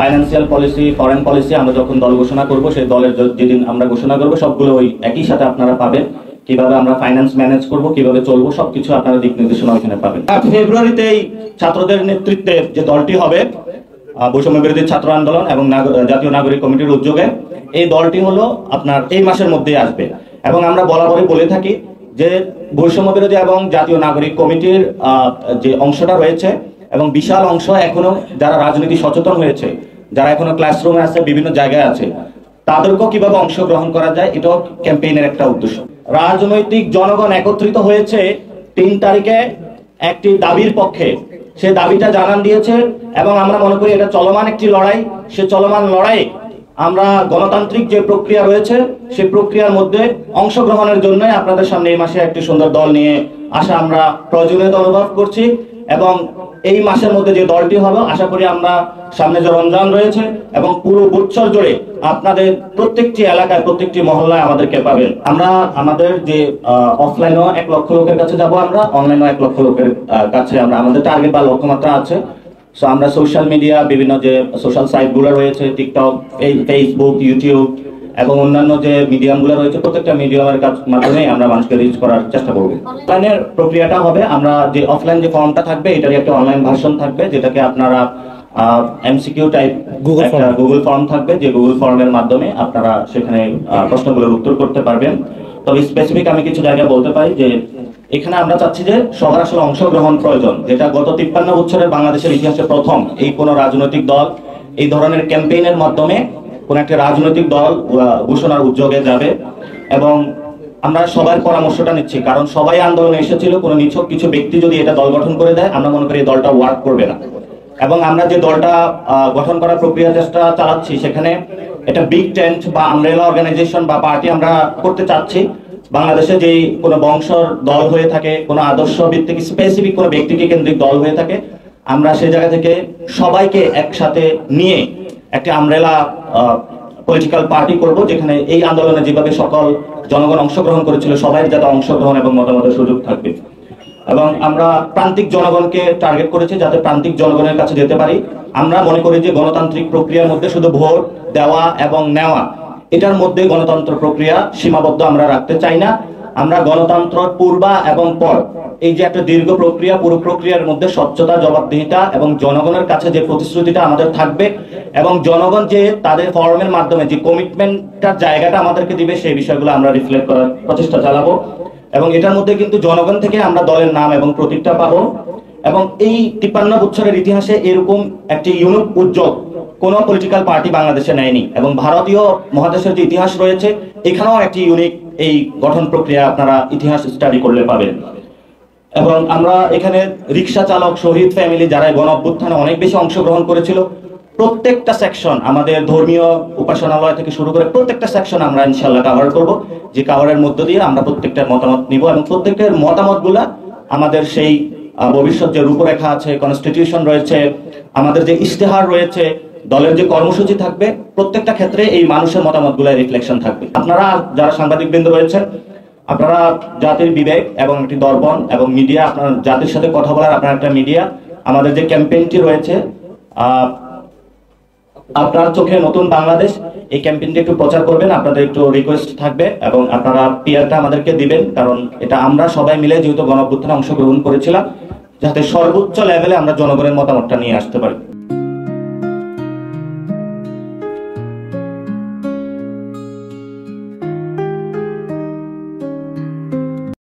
Financial policy, foreign policy আমরা যখন দল ঘোষণা করব, সেই দলের যেদিন আমরা ঘোষণা করব সবগুলো ওই একই সাথে আপনারা পাবেন। কিভাবে আমরা ফাইন্যান্স ম্যানেজ করব, কিভাবে চলবো, সবকিছু আপনারা দিক নির্দেশনা ওইখানে পাবেন। ফেব্রুয়ারিতেই ছাত্রদের নেতৃত্বে যে দলটি হবে, বৈষম্য বিরোধী ছাত্র আন্দোলন এবং জাতীয় নাগরিক কমিটির উদ্যোগে, এই দলটি হলো আপনার এই মাসের মধ্যেই আসবে। এবং আমরা বরাবরই বলে থাকি যে বৈষম্য বিরোধী এবং জাতীয় নাগরিক কমিটির যে অংশটা রয়েছে এবং বিশাল অংশ এখনো যারা রাজনীতি সচেতন হয়েছে, যারা এখনো ক্লাসরুমে আছে, বিভিন্ন জায়গায় আছে, তাদেরকেও কিভাবে অংশগ্রহণ করা যায়, এটাও ক্যাম্পেইনের একটা উদ্দেশ্য। রাজনৈতিক জনগণ একত্রিত হয়েছে 3 তারিখে একটি দাবির পক্ষে। সে দাবিটা জানান দিয়েছে এবং আমরা মনে করি এটা চলমান একটি লড়াই। সে চলমান লড়াই আমরা গণতান্ত্রিক যে প্রক্রিয়া রয়েছে সেই প্রক্রিয়ার মধ্যে অংশগ্রহণের জন্য আপনাদের সামনে এই মাসে একটি সুন্দর দল নিয়ে আসা আমরা প্রয়োজনীয়তা অনুভব করছি। এবং এই মাসের মধ্যে যে দলটি হবে, আশা করি আমরা সামনে যে রমজান রয়েছে এবং পুরো বছর জুড়ে আপনাদের প্রত্যেকটি এলাকায়, প্রত্যেকটি মহল্লায় আমাদেরকে পাবেন। আমরা আমাদের যে অফলাইনও 1 লক্ষ লোকের কাছে যাব, আমরা অনলাইনও 1 লক্ষ লোকের কাছে আমরা আমাদের টার্গেট বা লক্ষ্যমাত্রা আছে। সো আমরা সোশ্যাল মিডিয়া, বিভিন্ন যে সোশ্যাল সাইটগুলো রয়েছে, টিকটক, ফেসবুক, ইউটিউব এবং অন্যান্য যে মিডিয়ামগুলো রয়েছে, প্রত্যেকটা মিডিয়ামের মাধ্যমে আমরা মানুষকে রিচ করার চেষ্টা করব। অনলাইনের প্রক্রিয়াটা হবে, আমরা যে অফলাইন যে ফর্মটা থাকবে এটারই একটা অনলাইন ভার্সন থাকবে, যেটাকে আপনারা এমসিকিউ টাইপ গুগল ফর্ম থাকবে, যে গুগল ফর্মের মাধ্যমে আপনারা সেখানে প্রশ্নগুলোর উত্তর করতে পারবেন। তবে স্পেসিফিক আমি কিছু জায়গা বলতে পারি যে এখানে আমরা চাচ্ছি যে সবার আসলে অংশগ্রহণ প্রয়োজন, যেটা গত 53 বছরের বাংলাদেশের ইতিহাসে প্রথম এই কোন রাজনৈতিক দল এই ধরনের ক্যাম্পেইনের মাধ্যমে কোন একটা রাজনৈতিক দল ঘোষণার উদ্যোগে যাবে। এবং আমরা সবার পরামর্শটা নিচ্ছি, কারণ সবাই আন্দোলনে এসেছিল। কোনো নিছক কিছু ব্যক্তি যদি এটা দল গঠন করে দেয়, আমরা মনে করি এই দলটা ওয়ার্ক করবে না। এবং আমরা যে দলটা গঠন করার প্রক্রিয়া চেষ্টা চালাচ্ছি, সেখানে এটা বিগ টেন্ট বা আমব্রেলা অর্গানাইজেশন বা পার্টি আমরা করতে চাচ্ছি। বাংলাদেশে যে কোনো বংশর দল হয়ে থাকে, কোনো আদর্শ ভিত্তিক স্পেসিফিক কোনো ব্যক্তিকে কেন্দ্রিক দল হয়ে থাকে, আমরা সেই জায়গা থেকে সবাইকে একসাথে নিয়ে একটা আমব্রেলা পলিটিক্যাল পার্টি করব, যেখানে এই আন্দোলনে যেভাবে সকল জনগণ অংশগ্রহণ করেছিল, সবাই যাতে অংশগ্রহণ এবং মতামতের সুযোগ থাকবে। এবং আমরা প্রান্তিক জনগণকে টার্গেট করেছি, যাতে প্রান্তিক জনগণের কাছে যেতে পারি। আমরা মনে করি যে গণতান্ত্রিক প্রক্রিয়ার মধ্যে শুধু ভোট দেওয়া এবং নেওয়া, এটার মধ্যে গণতন্ত্র প্রক্রিয়া সীমাবদ্ধ আমরা রাখতে চাই না। আমরা গণতন্ত্র পূর্বা এবং পর, এই যে একটা দীর্ঘ প্রক্রিয়া, পুরো প্রক্রিয়ার মধ্যে স্বচ্ছতা, জবাবদিহিতা এবং জনগণের কাছে যে প্রতিশ্রুতিটা আমাদের থাকবে এবং জনগণ যে তাদের ফর্মের মাধ্যমে যে কমিটমেন্টটার জায়গাটা আমাদেরকে দিবে, সেই বিষয়গুলো আমরা রিফ্লেক্ট করার প্রচেষ্টা চালাবো। এবং এটার মধ্যে কিন্তু জনগণ থেকে আমরা দলের নাম এবং প্রতীকটা পাবো। এবং এই 53 বছরের ইতিহাসে এরকম একটি ইউনিক উদ্যোগ কোন পলিটিক্যাল পার্টি বাংলাদেশে নেয়নি। এবং ভারতীয় মহাদেশের যে ইতিহাস রয়েছে, এখানেও একটি ইউনিক এই গঠন প্রক্রিয়া আপনারা ইতিহাস স্টাডি করলে পাবেন। এবং আমরা এখানে রিক্সা চালক, শহীদ ফ্যামিলি, যারা গণ অভ্যুত্থানে অনেক বেশি অংশগ্রহণ করেছিল, প্রত্যেকটা সেকশন, আমাদের ধর্মীয় উপাসনালয় থেকে শুরু করে প্রত্যেকটা সেকশন আমরা ইনশাআল্লাহ কভার করব, যে কভারের মধ্য দিয়ে আমরা প্রত্যেকটার মতামত নিব এবং প্রত্যেকটার মতামতগুলা আমাদের সেই ভবিষ্যৎ যে রূপরেখা আছে, কনস্টিটিউশন রয়েছে, আমাদের যে ইশতেহার রয়েছে, দলের যে কর্মসূচি থাকবে, প্রত্যেকটা ক্ষেত্রে এই মানুষের মতামতগুলো রিফ্লেকশন থাকবে। আপনারা যারা সাংবাদিকবৃন্দ রয়েছেন, আপনারা জাতির বিবেক এবং একটি দর্পণ এবং মিডিয়া, আপনার জাতির সাথে কথা বলার আপনার একটা মিডিয়া। আমাদের যে ক্যাম্পেইনটি রয়েছে, আপনার চোখে নতুন বাংলাদেশ, এই ক্যাম্পেইনটি একটু প্রচার করবেন, আপনাদের একটু রিকোয়েস্ট থাকবে। এবং আপনারা পিআরটা আমাদেরকে দিবেন, কারণ এটা আমরা সবাই মিলে যেহেতু গণ অভ্যুত্থানে অংশগ্রহণ করেছিলাম, যাতে সর্বোচ্চ লেভেলে আমরা জনগণের মতামতটা নিয়ে আসতে পারি।